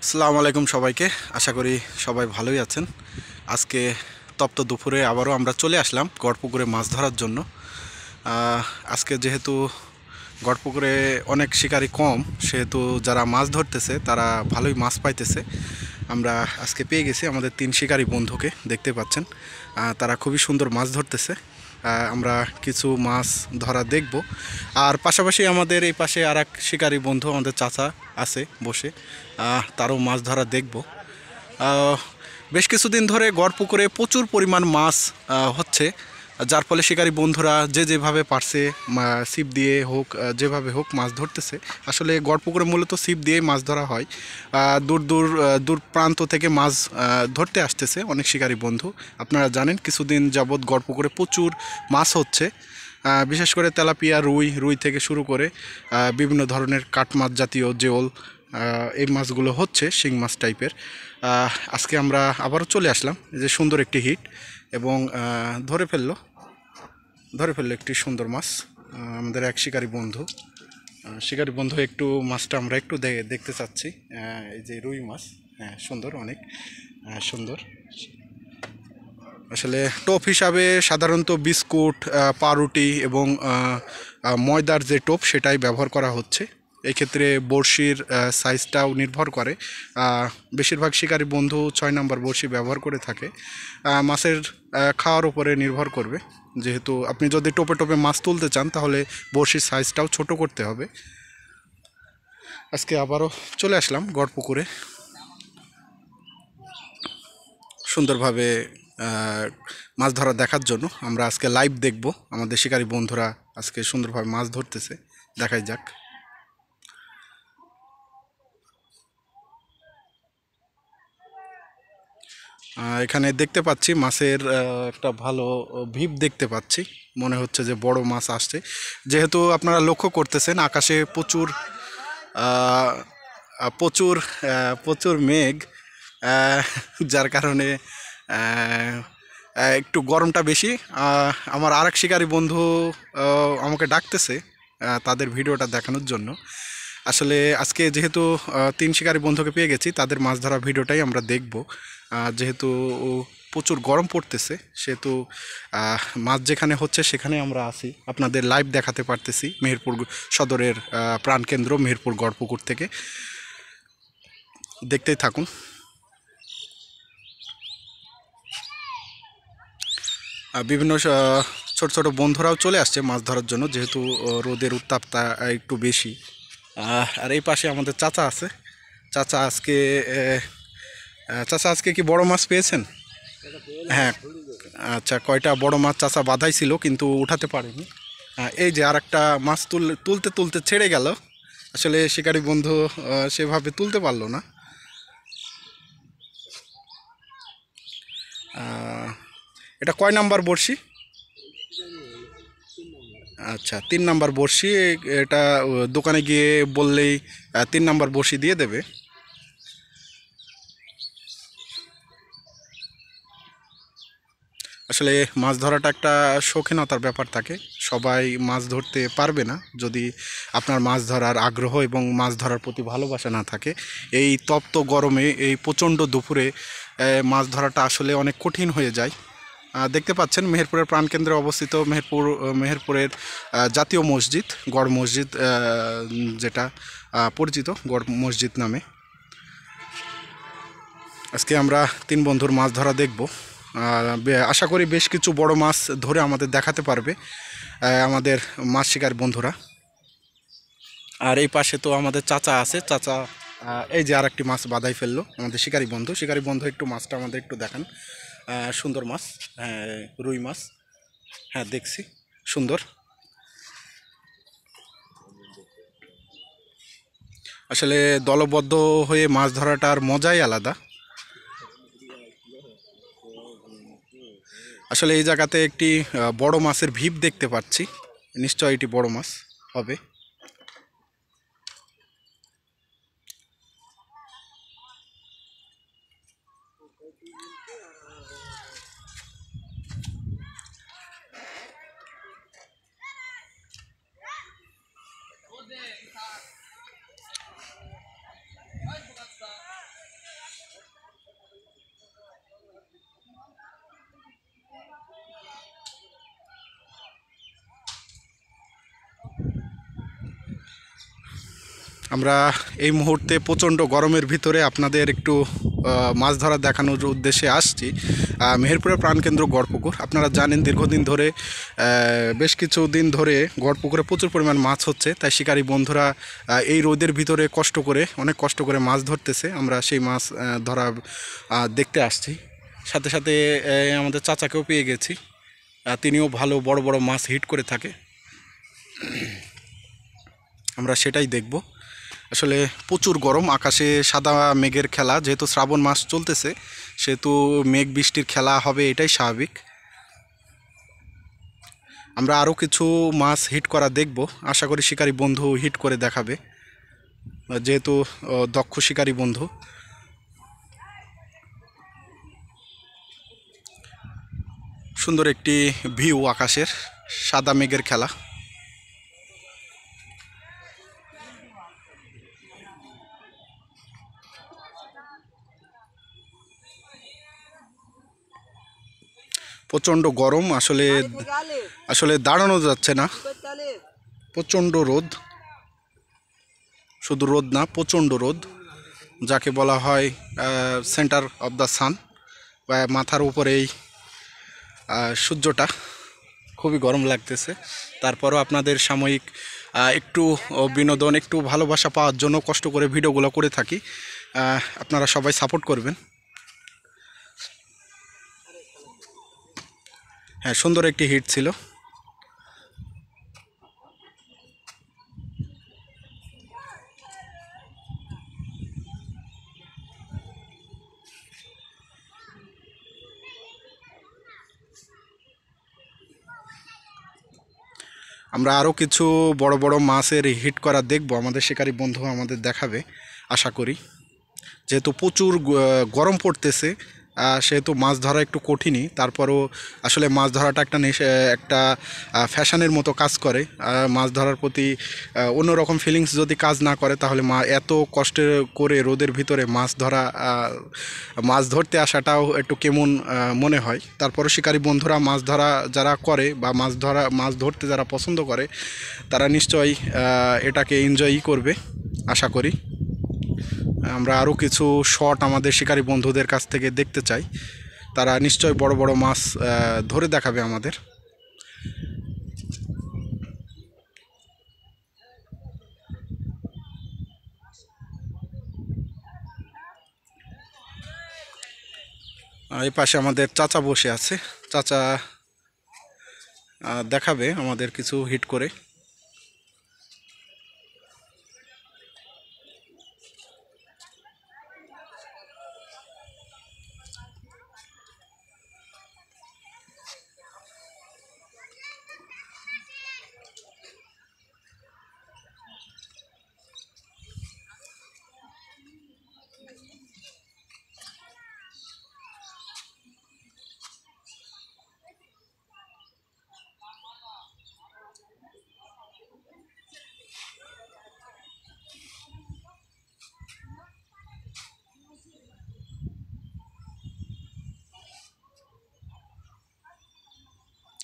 আসসালামু আলাইকুম সবাইকে। আশা করি সবাই ভালোই আছেন। আজকে তপ্ত দুপুরে আবারও আমরা চলে আসলাম গড়পুকুরে মাছ ধরার জন্য। আহ, আজকে যেহেতু গড়পুকুরে অনেক শিকারি কম, সেহেতু যারা মাছ ধরতেছে তারা ভালোই মাছ পাইতেছে। আমরা আজকে পেয়ে গেছি আমাদের 3 শিকারি বন্ধুকে, দেখতে পাচ্ছেন। তারা খুবই সুন্দর মাছ ধরতেছে। আমরা কিছু মাছ ধরা দেখব। আর পাশাপাশি আমাদের এই পাশে আর এক শিকারি বন্ধু, আমাদের চাচা আছে বসে, তারও মাছ ধরা দেখব। আহ, বেশ কিছুদিন ধরে গড়পুকুরে প্রচুর পরিমাণ মাছ হচ্ছে, যার ফলে শিকারী বন্ধুরা যে যেভাবে পারছে ছিপ দিয়ে হোক, যেভাবে হোক মাছ ধরতেছে। আসলে গড়পুকুরে মূলত ছিপ দিয়েই মাছ ধরা হয়। দূর দূর দূর প্রান্ত থেকে মাছ ধরতে আসতেছে অনেক শিকারী বন্ধু। আপনারা জানেন কিছুদিন যাবৎ গড়পুকুরে প্রচুর মাছ হচ্ছে। বিশেষ করে তেলাপিয়া, রুই রুই থেকে শুরু করে বিভিন্ন ধরনের কাঠমাছ জাতীয় জেওল, এই মাছগুলো হচ্ছে শিং মাছ টাইপের। আজকে আমরা আবারও চলে আসলাম, এই যে সুন্দর একটি হিট, এবং ধরে ফেললো একটি সুন্দর মাছ। আমাদের এক শিকারী বন্ধু একটু মাছটা আমরা একটু দেখতে চাচ্ছি। এই যে রুই মাছ, হ্যাঁ সুন্দর, অনেক সুন্দর। আসলে টোপ হিসাবে সাধারণত বিস্কুট, পাউরুটি এবং ময়দার যে টোপ সেটাই ব্যবহার করা হচ্ছে। এক্ষেত্রে বড়শির সাইজটাও নির্ভর করে। বেশিরভাগ শিকারী বন্ধু 6 নম্বর বড়শি ব্যবহার করে থাকে। মাছের খাওয়ার উপরে নির্ভর করবে। যেহেতু আপনি যদি টোপে টোপে মাছ তুলতে চান তাহলে বড়শির সাইজটাও ছোট করতে হবে। আজকে আবারও চলে আসলাম গড়পুকুরে সুন্দরভাবে মাছ ধরা দেখার জন্য। আমরা আজকে লাইভ দেখব, আমাদের শিকারী বন্ধুরা আজকে সুন্দরভাবে মাছ ধরতেছে। দেখাই যাক। এখানে দেখতে পাচ্ছি মাছের একটা ভালো ভিপ দেখতে পাচ্ছি। মনে হচ্ছে যে বড় মাছ আসছে। যেহেতু আপনারা লক্ষ্য করতেছেন আকাশে প্রচুর আহ, প্রচুর প্রচুর মেঘ, আহ, যার কারণে আহ, একটু গরমটা বেশি। আমার আরেক শিকারী বন্ধু আমাকে ডাকতেছে তাদের ভিডিওটা দেখানোর জন্য। আসলে আজকে যেহেতু 3 শিকারী বন্ধুকে পেয়ে গেছি, তাদের মাছ ধরা ভিডিওটাই আমরা দেখব। যেহেতু প্রচুর গরম পড়তেছে, সেহেতু মাছ যেখানে হচ্ছে সেখানে আমরা আছি, আপনাদের লাইভ দেখাতে পারতেছি মেহেরপুর সদরের প্রাণকেন্দ্র মেহেরপুর গড়পুকুর থেকে। দেখতেই থাকুন। বিভিন্ন ছোট ছোট বন্ধুরাও চলে আসছে মাছ ধরার জন্য, যেহেতু রোদের উত্তাপটা একটু বেশি। আর এই পাশে আমাদের চাচা আছে। চাচা আজকে চাচা আজকে কি বড় মাছ পেয়েছেন? হ্যাঁ। আচ্ছা, কয়টা বড় মাছ চাচা বাধাই ছিল কিন্তু উঠাতে পারেনি। এই যে আর একটা মাছ তুলতে তুলতে ছেড়ে গেল। আসলে শিকারী বন্ধু সেভাবে তুলতে পারলো না। আহ, এটা কয় নাম্বার বড়শি? আচ্ছা, 3 নাম্বার বড়শি। এটা দোকানে গিয়ে বললেই 3 নাম্বার বড়শি দিয়ে দেবে। আসলে মাছ ধরাটা একটা শৌখিনতার ব্যাপার থাকে। সবাই মাছ ধরতে পারবে না যদি আপনার মাছ ধরার আগ্রহ এবং মাছ ধরার প্রতি ভালোবাসা না থাকে। এই তপ্ত গরমে, এই প্রচণ্ড দুপুরে মাছ ধরাটা আসলে অনেক কঠিন হয়ে যায়। দেখতে পাচ্ছেন মেহেরপুরের প্রাণকেন্দ্রে অবস্থিত মেহেরপুরের জাতীয় মসজিদ, গড় মসজিদ, যেটা পরিচিত গড় মসজিদ নামে। আজকে আমরা 3 বন্ধুর মাছ ধরা দেখব। আশা করি বেশ কিছু বড় মাছ ধরে আমাদের দেখাতে পারবে আমাদের মাছ শিকার বন্ধুরা। আর এই পাশে তো আমাদের চাচা আছে। চাচা এই যে আরেকটি মাছ বাধাই ফেললো আমাদের শিকারী বন্ধু একটু মাছটা আমাদের একটু দেখান। সুন্দর মাছ, হ্যাঁ রুই মাছ, হ্যাঁ দেখছি সুন্দর। আসলে দলবদ্ধ হয়ে মাছ ধরাটার মজাই আলাদা। আসলে এই জায়গাতে একটি বড় মাছের ভিপ দেখতে পাচ্ছি। নিশ্চয় এটি বড় মাছ হবে। আমরা এই মুহূর্তে প্রচণ্ড গরমের ভিতরে আপনাদের একটু মাছ ধরা দেখানোর উদ্দেশ্যে আসছি মেহেরপুরের প্রাণকেন্দ্র গড়পুকুর। আপনারা জানেন দীর্ঘদিন ধরে বেশ কিছু দিন ধরে গড়পুকুরে প্রচুর পরিমাণ মাছ হচ্ছে, তাই শিকারী বন্ধুরা এই রোদের ভিতরে অনেক কষ্ট করে মাছ ধরতেছে। আমরা সেই মাছ ধরা দেখতে আসছি। সাথে সাথে আমাদের চাচাকেও পেয়ে গেছি, তিনিও ভালো বড় বড় মাছ হিট করে থাকে। আমরা সেটাই দেখব। আসলে প্রচুর গরম, আকাশে সাদা মেঘের খেলা, যেহেতু শ্রাবণ মাস চলতেছে সেহেতু মেঘ বৃষ্টির খেলা হবে, এটাই স্বাভাবিক। আমরা আরও কিছু মাছ হিট করা দেখব, আশা করি শিকারী বন্ধু হিট করে দেখাবে, যেহেতু দক্ষ শিকারী বন্ধু। সুন্দর একটি ভিউ, আকাশের সাদা মেঘের খেলা। প্রচণ্ড গরম, আসলে দাঁড়ানো যাচ্ছে না, প্রচণ্ড রোদ। শুধু রোদ না, প্রচণ্ড রোদ, যাকে বলা হয় সেন্টার অফ দ্য সান, বা মাথার উপরেই সূর্যটা। খুবই গরম লাগতেছে। তারপরও আপনাদের সাময়িক একটু বিনোদন, একটু ভালোবাসা পাওয়ার জন্য কষ্ট করে ভিডিওগুলো করে থাকি। আপনারা সবাই সাপোর্ট করবেন। হ্যাঁ, সুন্দর একটি হিট ছিল। আমরা আরও কিছু বড় বড় মাছের হিট করা দেখব, আমাদের শিকারী বন্ধু আমাদের দেখাবে আশা করি। যেহেতু প্রচুর গরম পড়তেছে সেহেতু মাছ ধরা একটু কঠিনই। তারপরও আসলে মাছ ধরাটা একটা ফ্যাশনের মতো কাজ করে। মাছ ধরার প্রতি অন্যরকম ফিলিংস যদি কাজ না করে তাহলে এত কষ্ট করে রোদের ভিতরে মাছ ধরতে আসাটাও একটু কেমন মনে হয়। তারপরও শিকারী বন্ধুরা মাছ ধরা যারা করে বা মাছ ধরতে যারা পছন্দ করে তারা নিশ্চয়ই এটাকে এনজয়ই করবে আশা করি। আমরা আরও কিছু শট আমাদের শিকারী বন্ধুদের কাছ থেকে দেখতে চাই, তারা নিশ্চয় বড় বড় মাছ ধরে দেখাবে আমাদের। এই পাশে আমাদের চাচা বসে আছে, চাচা দেখাবে আমাদের কিছু হিট করে।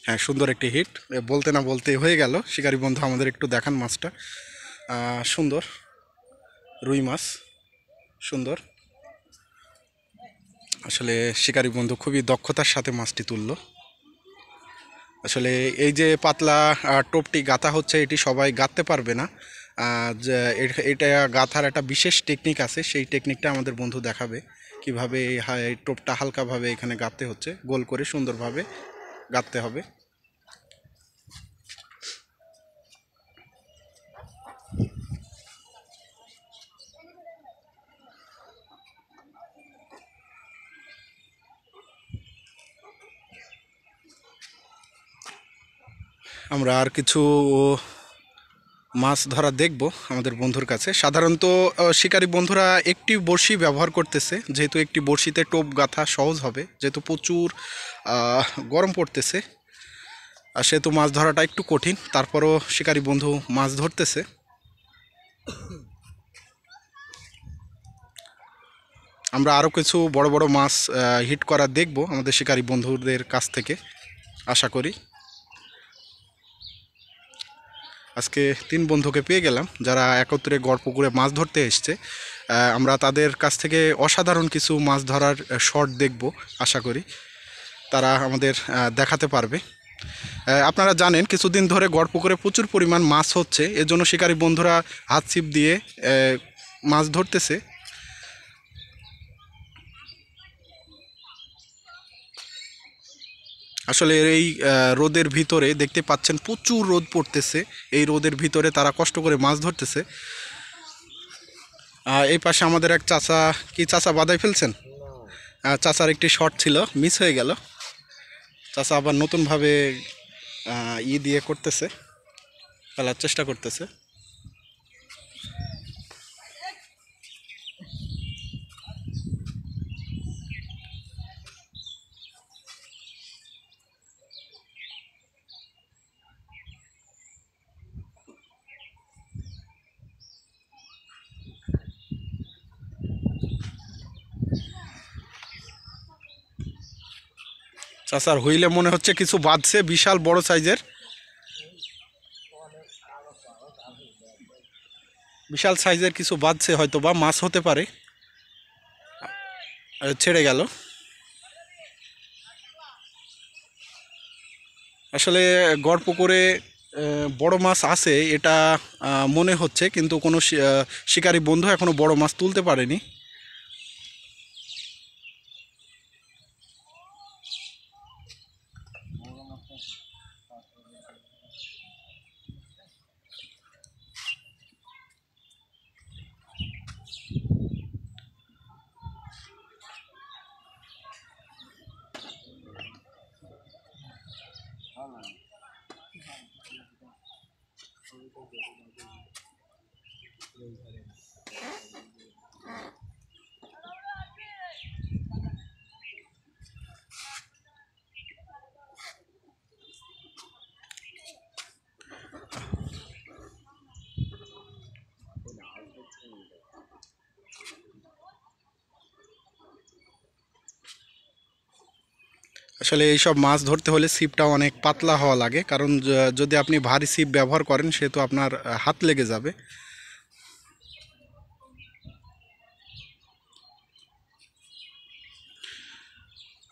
হ্যাঁ, সুন্দর একটি হিট, বলতে না বলতে হয়ে গেল। শিকারী বন্ধু আমাদের একটু দেখান মাছটা। সুন্দর রুই মাছ, সুন্দর। আসলে শিকারী বন্ধু খুবই দক্ষতার সাথে মাছটি তুলল। আসলে এই যে পাতলা টোপটি গাঁথা হচ্ছে, এটি সবাই গাঁথতে পারবে না। এটা গাঁথার একটা বিশেষ টেকনিক আছে, সেই টেকনিকটা আমাদের বন্ধু দেখাবে কিভাবে এই টোপটা হালকাভাবে এখানে গাঁথতে হচ্ছে, গোল করে সুন্দরভাবে গাঁথতে হবে। আমরা আর কিছু মাছ ধরা দেখব আমাদের বন্ধুর কাছে। সাধারণত শিকারী বন্ধুরা একটি বড়শি ব্যবহার করতেছে, যেহেতু একটি বড়শিতে টোপ গাঁথা সহজ হবে, যেহেতু প্রচুর গরম পড়তেছে আর সেহেতু মাছ ধরাটা একটু কঠিন। তারপরও শিকারী বন্ধু মাছ ধরতেছে। আমরা আরও কিছু বড় বড় মাছ হিট করা দেখব আমাদের শিকারী বন্ধুদের কাছ থেকে আশা করি। আজকে 3 বন্ধুকে পেয়ে গেলাম যারা একত্রে গড়পুকুরে মাছ ধরতে এসছে। আমরা তাদের কাছ থেকে অসাধারণ কিছু মাছ ধরার শট দেখব, আশা করি তারা আমাদের দেখাতে পারবে। আপনারা জানেন কিছুদিন ধরে গড়পুকুরে প্রচুর পরিমাণ মাছ হচ্ছে, এজন্য শিকারী বন্ধুরা হাত ছিপ দিয়ে মাছ ধরতেছে। আসলে এই রোদের ভিতরে দেখতে পাচ্ছেন প্রচুর রোদ পড়তেছে, এই রোদের ভিতরে তারা কষ্ট করে মাছ ধরতেছে। এই পাশে আমাদের এক চাচা, কি চাচা বাদাই ফেলছেন? চাচার একটি শট ছিল, মিস হয়ে গেল। চাচা আবার নতুনভাবে দিয়ে করতেছে, ফেলার চেষ্টা করতেছে। চাচার হুইলে মনে হচ্ছে কিছু বাঁধছে, বিশাল বড় সাইজের, বিশাল সাইজের কিছু বাঁধছে, হয়তো বা মাছ হতে পারে। ছেড়ে গেল। আসলে গড়পুকুরে বড় মাছ আছে এটা মনে হচ্ছে, কিন্তু কোনো শিকারী বন্ধু এখনো বড় মাছ তুলতে পারেনি। আসলে এইসব মাছ ধরতে হলে ছিপটা অনেক পাতলা হওয়া লাগে, কারণ যদি আপনি ভারী ছিপ ব্যবহার করেন সেহেতু আপনার হাত লেগে যাবে।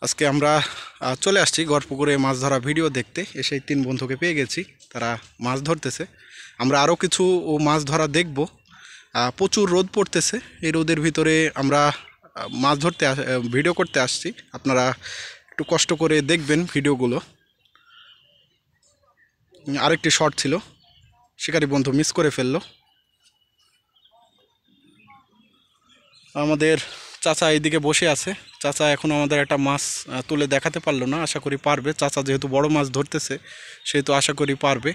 আজকে আমরা চলে আসছি গড়পুকুরে মাছ ধরা ভিডিও দেখতে। এসে 3 বন্ধুকে পেয়ে গেছি, তারা মাছ ধরতেছে। আমরা আরও কিছু মাছ ধরা দেখব। প্রচুর রোদ পড়তেছে, এই রোদের ভিতরে আমরা মাছ ধরতে ভিডিও করতে আসছি। আপনারা একটু কষ্ট করে দেখবেন ভিডিওগুলো। আরেকটি শট ছিল, শিকারী বন্ধু মিস করে ফেললো। আমাদের চাচা এইদিকে বসে আছে, চাচা এখন আমাদের একটা মাছ তুলে দেখাতে পারলো না, আশা করি পারবে। চাচা যেহেতু বড় মাছ ধরতেছে সেহেতু আশা করি পারবে।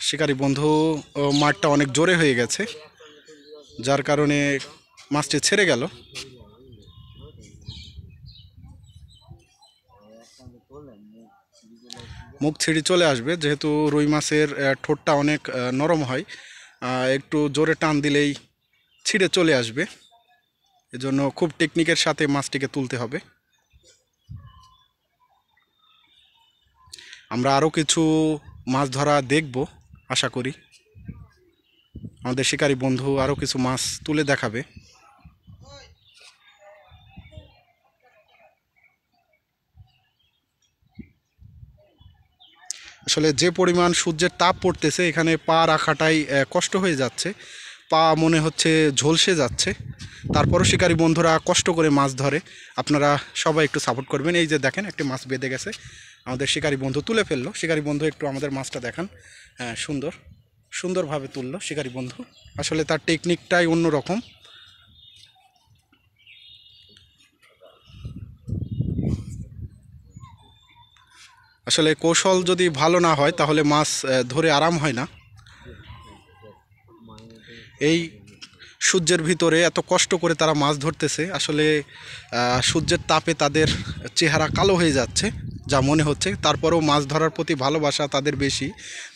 শিকারী বন্ধু মাঠটা অনেক জোরে হয়ে গেছে, যার কারণে মাছটি ছেড়ে গেল। মুখ ছিঁড়ি চলে আসবে, যেহেতু রুই মাছের ঠোঁটটা অনেক নরম হয়, একটু জোরে টান দিলেই ছিঁড়ে চলে আসবে। এজন্য খুব টেকনিকের সাথে মাছটিকে তুলতে হবে। আমরা আরও কিছু মাছ ধরা দেখব, আশা করি আমাদের শিকারী বন্ধু আরও কিছু মাছ তুলে দেখাবে। আসলে যে পরিমাণ সূর্যের তাপ পড়তেছে, এখানে পা রাখাটাই কষ্ট হয়ে যাচ্ছে, পা মনে হচ্ছে ঝলসে যাচ্ছে। তারপরও শিকারী বন্ধুরা কষ্ট করে মাছ ধরে, আপনারা সবাই একটু সাপোর্ট করবেন। এই যে দেখেন একটি মাছ বেঁধে গেছে, আমাদের শিকারী বন্ধু তুলে ফেললো। শিকারী বন্ধু একটু আমাদের মাছটা দেখান। হ্যাঁ, সুন্দরভাবে তুললো শিকারী বন্ধু। আসলে তার টেকনিকটাই অন্যরকম। আসলে কৌশল যদি ভালো না হয় তাহলে মাছ ধরে আরাম হয় না। এই সূর্যের ভিতরে এত কষ্ট করে তারা মাছ ধরতেছে, আসলে সূর্যের তাপে তাদের চেহারা কালো হয়ে যাচ্ছে যা মনে হচ্ছে। তারপরেও মাছ ধরার প্রতি ভালোবাসা তাদের বেশি,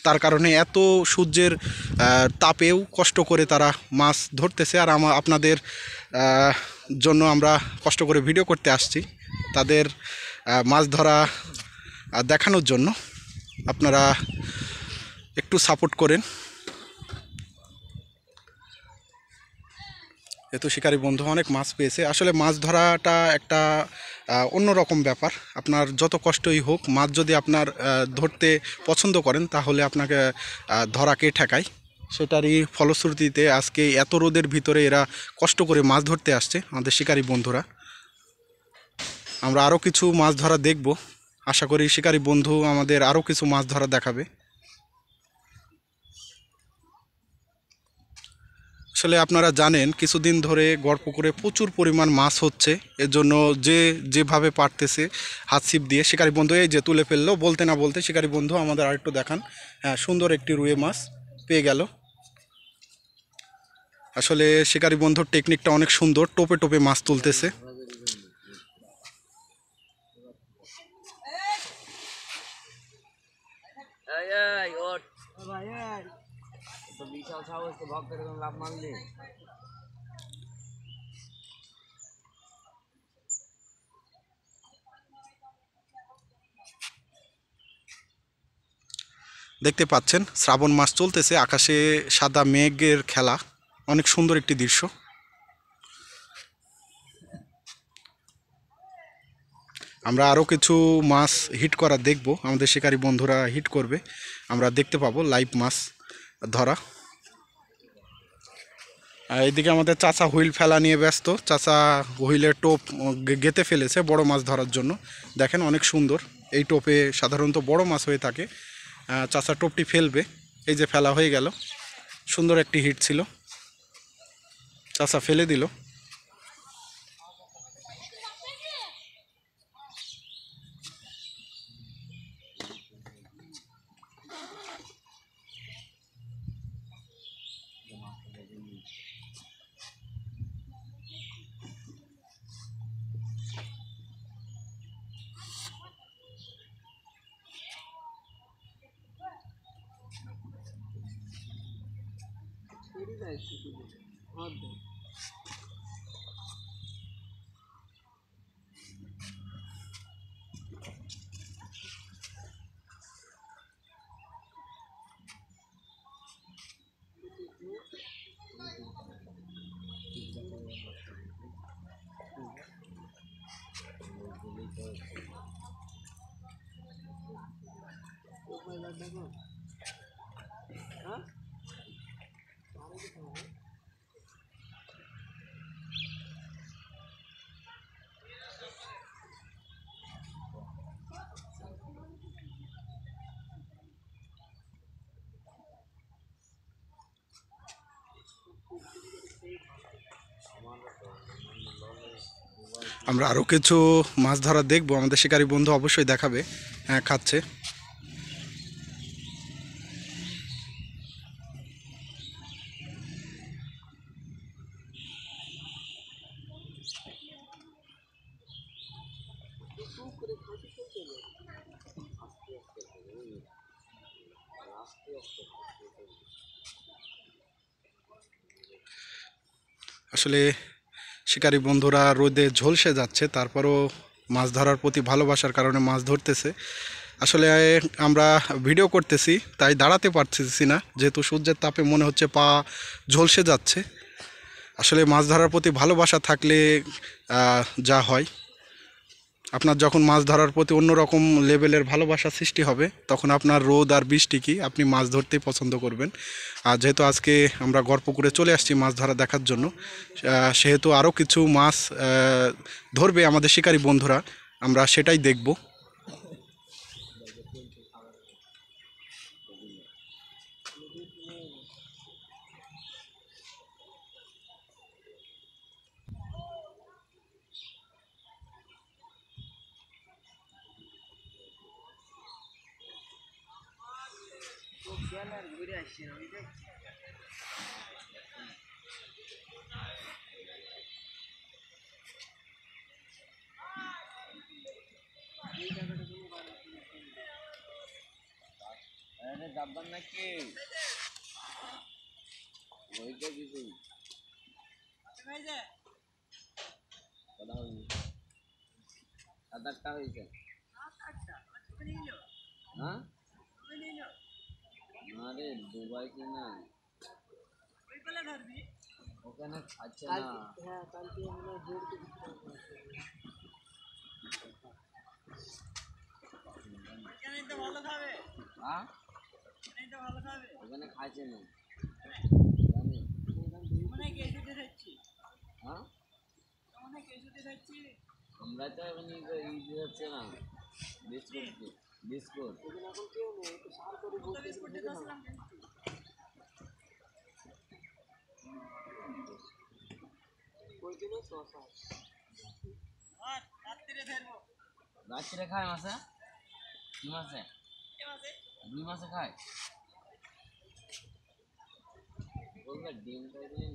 তার কারণে এত সূর্যের তাপেও কষ্ট করে তারা মাছ ধরতেছে। আর আপনাদের জন্য আমরা কষ্ট করে ভিডিও করতে আসছি, তাদের মাছ ধরা দেখানোর জন্য। আপনারা একটু সাপোর্ট করেন। যেহেতু শিকারী বন্ধু অনেক মাছ পেয়েছে, আসলে মাছ ধরাটা একটা অন্যরকম ব্যাপার। আপনার যত কষ্টই হোক, মাছ যদি আপনার ধরতে পছন্দ করেন তাহলে আপনাকে ধরা কে ঠেকায়। সেটারই ফলশ্রুতিতে আজকে এত রোদের ভিতরে এরা কষ্ট করে মাছ ধরতে আসছে আমাদের শিকারী বন্ধুরা। আমরা আরও কিছু মাছ ধরা দেখব, আশা করি শিকারী বন্ধু আমাদের আরও কিছু মাছ ধরা দেখাবে। আসলে আপনারা জানেন কিছুদিন ধরে গড়পুকুরে প্রচুর পরিমাণ মাছ হচ্ছে, এর জন্য যে যেভাবে পারতেছে হাত ছিপ দিয়ে শিকারী বন্ধু এই যে তুলে ফেললো, বলতে না বলতে শিকারী বন্ধু আমাদের আরেকটু দেখান। হ্যাঁ, সুন্দর একটি রুই মাছ পেয়ে গেল। আসলে শিকারী বন্ধুর টেকনিকটা অনেক সুন্দর, টোপে টোপে মাছ তুলতেছে। দেখতে পাচ্ছেন শ্রাবণ মাস চলতেছে, আকাশে সাদা মেঘের খেলা, অনেক সুন্দর একটি দৃশ্য। আমরা আরও কিছু মাছ হিট করা দেখব, আমাদের শিকারী বন্ধুরা হিট করবে, আমরা দেখতে পাবো লাইভ মাছ ধরা। আর এইদিকে আমাদের চাচা হুইল ফেলা নিয়ে ব্যস্ত, চাচা হুইলের টোপ গেঁথে ফেলেছে বড় মাছ ধরার জন্য। দেখেন অনেক সুন্দর, এই টোপে সাধারণত বড় মাছ হয়ে থাকে। চাচা টোপটি ফেলবে, এই যে ফেলা হয়ে গেল, সুন্দর একটি হিট ছিল, চাচা ফেলে দিল। আমরা আরও কিছু মাছ ধরা দেখব, আমাদের শিকারী বন্ধু অবশ্যই দেখাবে। হ্যাঁ, খাচ্ছে। আসলে শিকারী বন্ধুরা রোদে ঝলসে যাচ্ছে, তারপরও মাছ ধরার প্রতি ভালোবাসার কারণে মাছ ধরতেছে। আসলে আমরা ভিডিও করতেছি তাই দাঁড়াতে পারতেছি না, যেহেতু সূর্যের তাপে মনে হচ্ছে পা ঝলসে যাচ্ছে। আসলে মাছ ধরার প্রতি ভালোবাসা থাকলে যা হয়, আপনার যখন মাছ ধরার প্রতি অন্যরকম লেভেলের ভালোবাসা সৃষ্টি হবে, তখন আপনার রোদ আর বৃষ্টি কি, আপনি মাছ ধরতেই পছন্দ করবেন। আর যেহেতু আজকে আমরা গড়পুকুরে চলে আসছি মাছ ধরা দেখার জন্য, সেহেতু আরও কিছু মাছ ধরবে আমাদের শিকারী বন্ধুরা, আমরা সেটাই দেখব। যাবার নাকি ওইটা কিছু সাত আটটা হয়েছে। হ্যাঁ, আরে দুবাই কি না ওখানে খাচ্ছে না। হ্যাঁ ওখানে খাচ্ছে না জানি। হ্যাঁ আমরা তো এখন ঈদ হচ্ছে না বিস্কুট বিস্কুট রাত্রে খায় মাসে কি মাসে 2 মাসে খায় বলবে ডিম খাই দিলেন